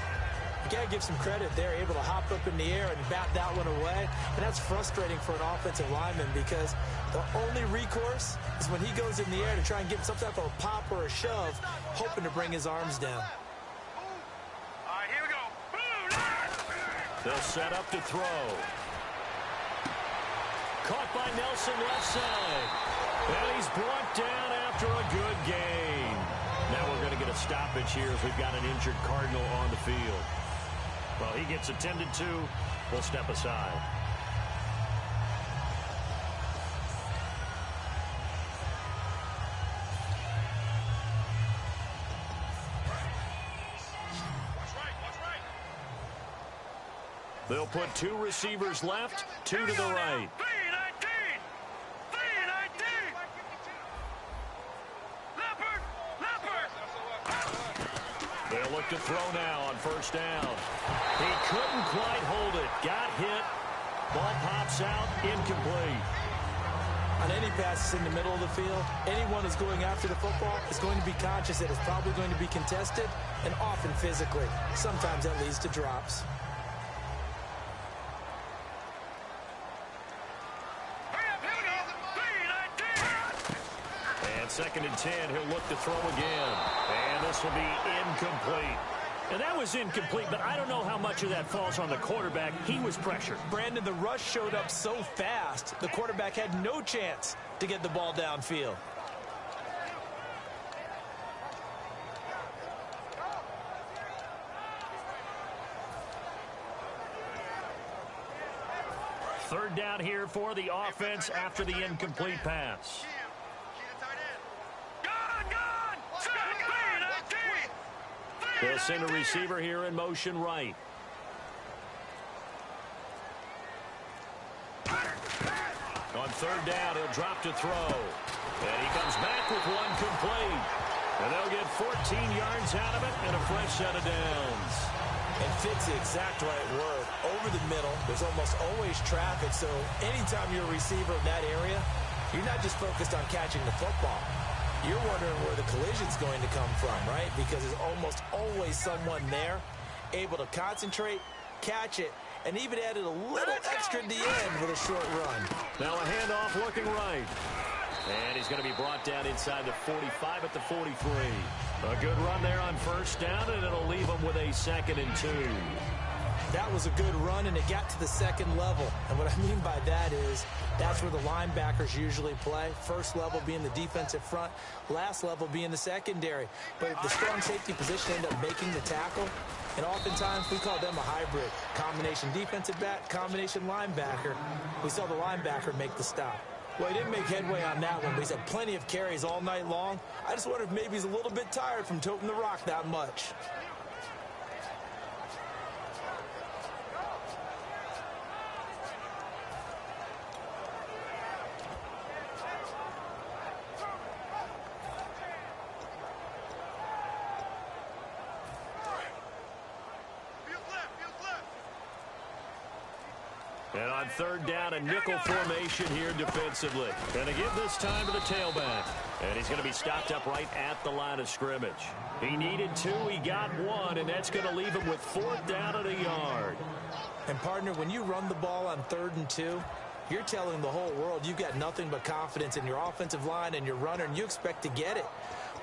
You got to give some credit. They're able to hop up in the air and bat that one away. And that's frustrating for an offensive lineman because the only recourse is when he goes in the air to try and get some type of a pop or a shove, hoping to bring his arms down. All right, here we go. They'll set up to throw. Caught by Nelson left side. And he's brought down after a good game. Now we're going to get a stoppage here as we've got an injured Cardinal on the field. Well, he gets attended to. We'll step aside. They'll put 2 receivers left, 2 to the right. B-19. B-19. Leopard. They'll look to throw now on first down. He couldn't quite hold it. Got hit. Ball pops out. Incomplete. On any passes in the middle of the field, anyone who's going after the football is going to be conscious that it's probably going to be contested, and often physically. Sometimes that leads to drops. And 2nd and 10, he'll look to throw again. And this will be incomplete. And that was incomplete, but I don't know how much of that falls on the quarterback. He was pressured. Brandon, the rush showed up so fast, the quarterback had no chance to get the ball downfield. Third down here for the offense after the incomplete pass. They'll send a receiver here in motion right. On 3rd down, he'll drop to throw. And he comes back with one complete. And they'll get 14 yards out of it and a fresh set of downs. And fit's the exact right word. Over the middle, there's almost always traffic, so anytime you're a receiver in that area, you're not just focused on catching the football. You're wondering where the collision's going to come from, right? Because there's almost always someone there able to concentrate, catch it, and even added a little extra at the end with a short run. Now a handoff looking right. And he's going to be brought down inside the 45 at the 43. A good run there on 1st down, and it'll leave him with a 2nd and 2. That was a good run, and it got to the 2nd level. And what I mean by that is that's where the linebackers usually play. First level being the defensive front, last level being the secondary. But the strong safety position ended up making the tackle, and oftentimes we call them a hybrid. Combination defensive back, combination linebacker. We saw the linebacker make the stop. Well, he didn't make headway on that one, but he's had plenty of carries all night long. I just wonder if maybe he's a little bit tired from toting the rock that much. And on 3rd down, a nickel formation here defensively. And to give this time to the tailback. And he's going to be stopped up right at the line of scrimmage. He needed 2, he got 1, and that's going to leave him with 4th down and a yard. And, partner, when you run the ball on 3rd and 2, you're telling the whole world you've got nothing but confidence in your offensive line and your runner, and you expect to get it.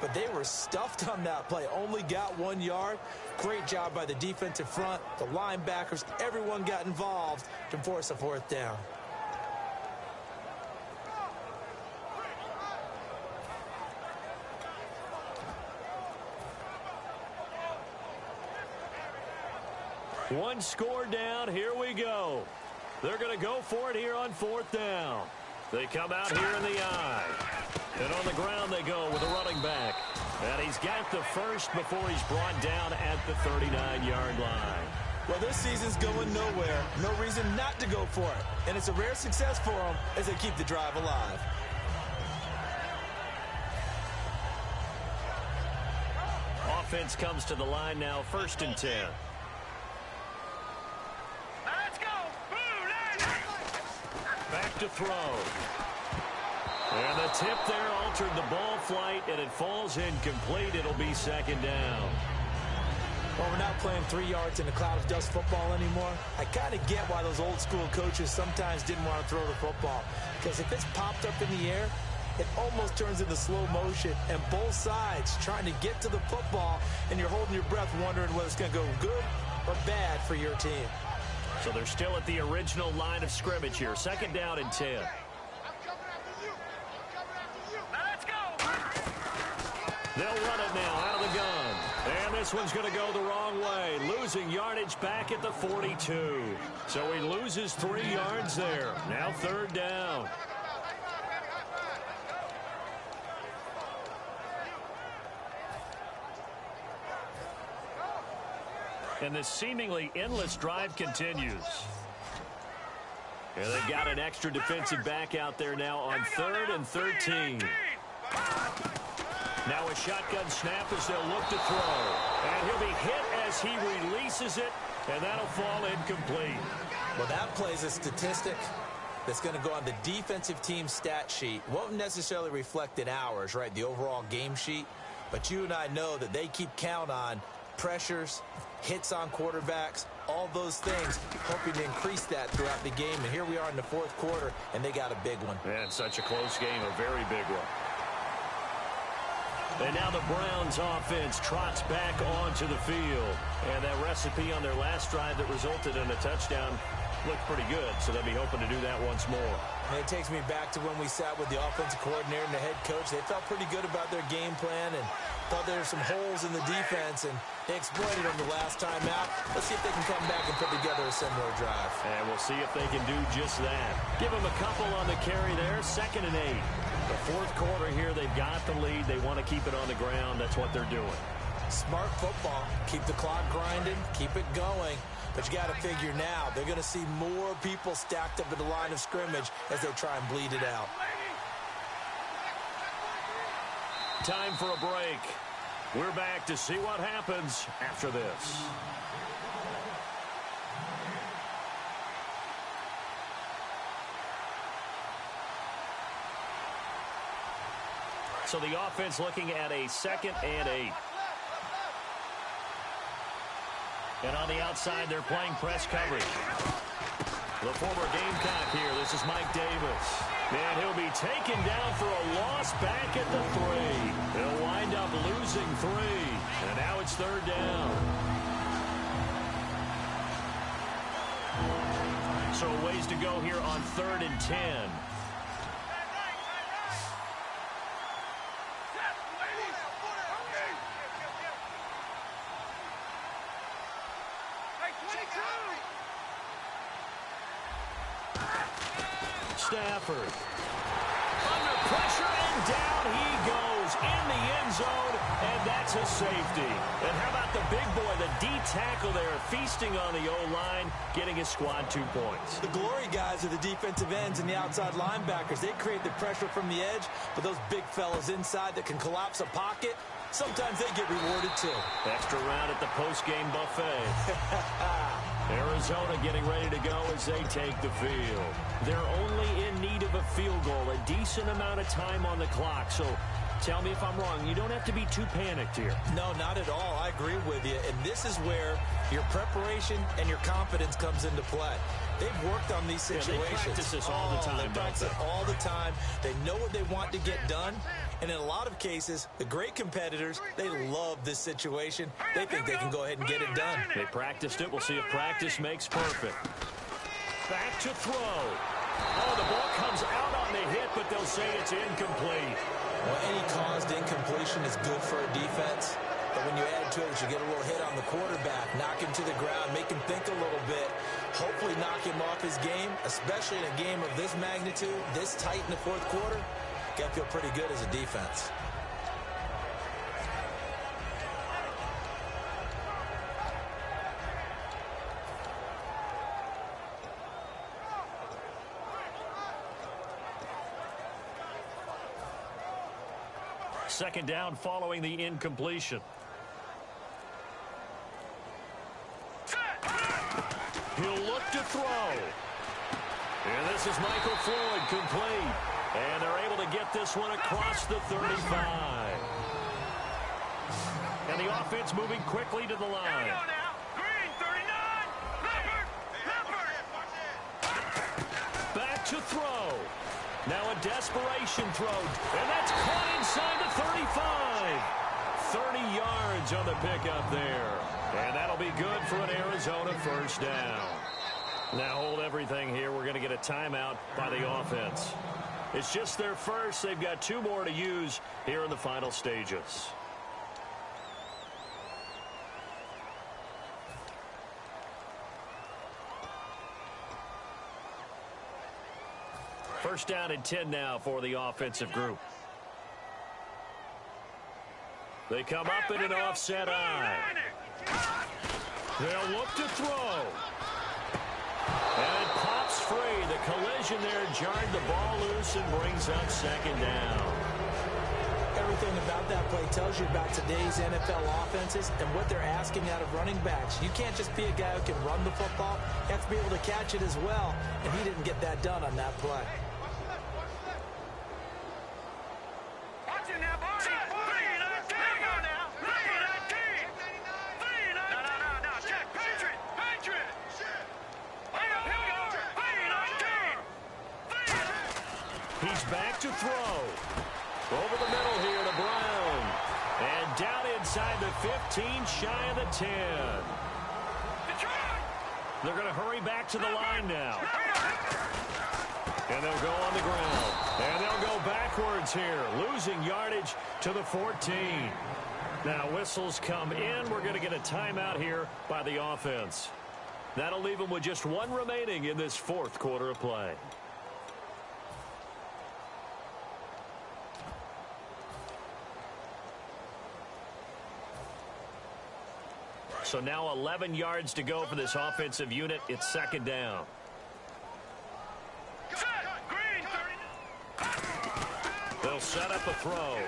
But they were stuffed on that play, only got 1 yard. Great job by the defensive front, the linebackers, everyone got involved to force a 4th down. One score down, here we go. They're going to go for it here on 4th down. They come out here in the eye. And on the ground they go with a running back. And he's got the first before he's brought down at the 39-yard line. Well, this season's going nowhere. No reason not to go for it. And it's a rare success for them as they keep the drive alive. Offense comes to the line now, 1st and 10. Let's go. Back to throw. And the tip there altered the ball flight, and it falls incomplete. It'll be 2nd down. Well, we're not playing 3 yards in a cloud of dust football anymore. I kind of get why those old school coaches sometimes didn't want to throw the football. Because if it's popped up in the air, it almost turns into slow motion. And both sides trying to get to the football, and you're holding your breath wondering whether it's going to go good or bad for your team. So they're still at the original line of scrimmage here. 2nd down and 10. They'll run it now out of the gun. And this one's going to go the wrong way. Losing yardage back at the 42. So he loses 3 yards there. Now 3rd down. And the seemingly endless drive continues. And they've got an extra defensive back out there now on 3rd and 13. Now a shotgun snap as they'll look to throw. And he'll be hit as he releases it, and that'll fall incomplete. Well, that play's a statistic. that's going to go on the defensive team stat sheet. Won't necessarily reflect in ours, right, the overall game sheet. But you and I know that they keep count on pressures, hits on quarterbacks, all those things, hoping to increase that throughout the game. And here we are in the fourth quarter, and they got a big one. And such a close game, a very big one. And now the Browns offense trots back onto the field. And that recipe on their last drive that resulted in a touchdown looked pretty good, so they'll be hoping to do that once more. And it takes me back to when we sat with the offensive coordinator and the head coach. They felt pretty good about their game plan and thought there were some holes in the defense, and they exploited them the last time out. Let's see if they can come back and put together a similar drive. And we'll see if they can do just that. Give them a couple on the carry there, 2nd and 8. The fourth quarter here, they've got the lead. They want to keep it on the ground. That's what they're doing. Smart football. Keep the clock grinding. Keep it going. But you got to figure now, they're going to see more people stacked up at the line of scrimmage as they try and bleed it out. Time for a break. We're back to see what happens after this. So the offense looking at a 2nd and 8. And on the outside, they're playing press coverage. The former Gamecock here. This is Mike Davis. And he'll be taken down for a loss back at the 3. He'll wind up losing 3. And now it's 3rd down. So a ways to go here on 3rd and 10. Stafford. Under pressure, and down he goes in the end zone, and that's a safety. And how about the big boy, the D tackle there, feasting on the O-line, getting his squad 2 points. The glory guys are the defensive ends and the outside linebackers. They create the pressure from the edge, but those big fellas inside that can collapse a pocket, sometimes they get rewarded too. Extra round at the post-game buffet. Arizona getting ready to go as they take the field. They're only in need of a field goal, a decent amount of time on the clock. So tell me if I'm wrong. You don't have to be too panicked here. No, not at all. I agree with you. And this is where your preparation and your confidence comes into play. They've worked on these situations. Yeah, they practice this all the time, they practice it all the time. They know what they want to get done. And in a lot of cases, the great competitors, they love this situation. They think they can go ahead and get it done. They practiced it. We'll see if practice makes perfect. Back to throw. Oh, the ball comes out on the hit, but they'll say it's incomplete. Well, any caused incompletion is good for a defense. But when you add to it, you get a little hit on the quarterback, knock him to the ground, make him think a little bit, hopefully knock him off his game, especially in a game of this magnitude, this tight in the fourth quarter. Got to feel pretty good as a defense. Second down following the incompletion. He'll look to throw. And this is Michael Floyd, complete. And they're able to get this one across the 35. And the offense moving quickly to the line. Green, 39. Back to throw. Now a desperation throw. And that's caught inside the 35. 30 yards on the pickup there. And that'll be good for an Arizona first down. Now hold everything here. We're going to get a timeout by the offense. It's just their first. They've got 2 more to use here in the final stages. First down and 10 now for the offensive group. They come up in an offset eye. They'll look to throw. And it pops free. The collision there jarred the ball loose and brings up second down. Everything about that play tells you about today's NFL offenses and what they're asking out of running backs. You can't just be a guy who can run the football. You have to be able to catch it as well, and he didn't get that done on that play. Watch it now, Barney. 3-19. Hang on now. 3-19. 3-19. No. Check. Patriot. Hang on. Here we go. 3-19. He's back to throw. Over the middle here to Brown. And down inside the 15, shy of the 10. They're going to hurry back to the line now. And they'll go on the ground. And they'll go backwards here, losing yardage to the 14. Now, whistles come in. We're going to get a timeout here by the offense. That'll leave them with just one remaining in this fourth quarter of play. So now 11 yards to go for this offensive unit. It's second down. They'll set up a throw.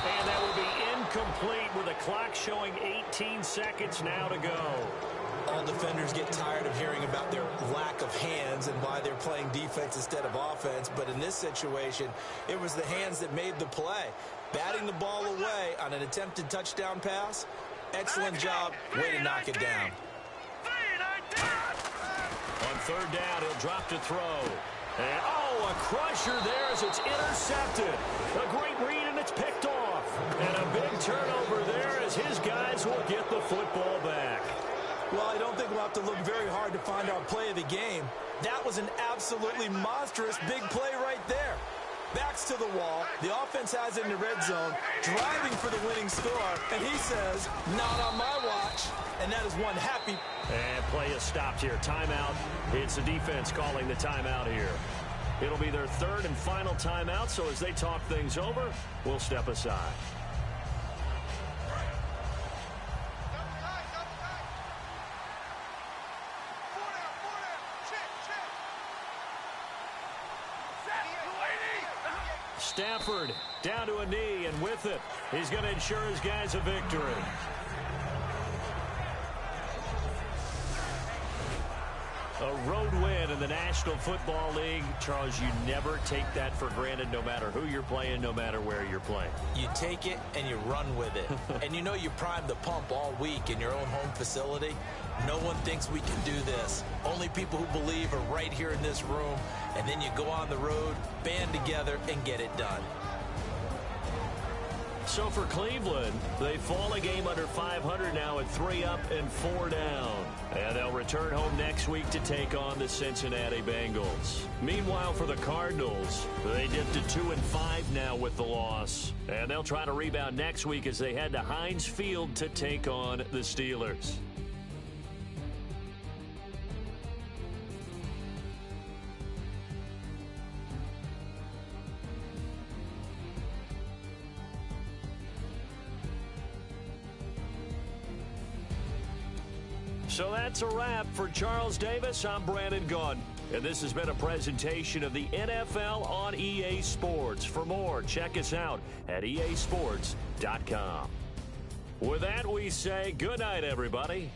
And that will be incomplete with the clock showing 18 seconds now to go. All defenders get tired of hearing about their lack of hands and why they're playing defense instead of offense. But in this situation, it was the hands that made the play. Batting the ball away on an attempted touchdown pass. Excellent job. Way to knock it down. On third down, he'll drop to throw. And, a crusher there as it's intercepted. A great read, and it's picked off. And a big turnover there as his guys will get the football back. Well, I don't think we'll have to look very hard to find our play of the game. That was an absolutely monstrous big play right there. Backs to the wall. The offense has it in the red zone, driving for the winning score. And he says, not on my watch. And that is one happy. And play is stopped here. Timeout. It's the defense calling the timeout here. It'll be their third and final timeout. So as they talk things over, we'll step aside. Stafford down to a knee, and with it, he's going to ensure his guys a victory. A road win in the National Football League. Charles, you never take that for granted, no matter who you're playing, no matter where you're playing. You take it and you run with it. And you know you primed the pump all week in your own home facility. No one thinks we can do this. Only people who believe are right here in this room. And then you go on the road, band together, and get it done. So for Cleveland, they fall a game under 500 now at 3 up and 4 down. And they'll return home next week to take on the Cincinnati Bengals. Meanwhile, for the Cardinals, they dipped to 2-5 now with the loss. And they'll try to rebound next week as they head to Heinz Field to take on the Steelers. So that's a wrap. For Charles Davis, I'm Brandon Gunn. And this has been a presentation of the NFL on EA Sports. For more, check us out at easports.com. With that, we say good night, everybody.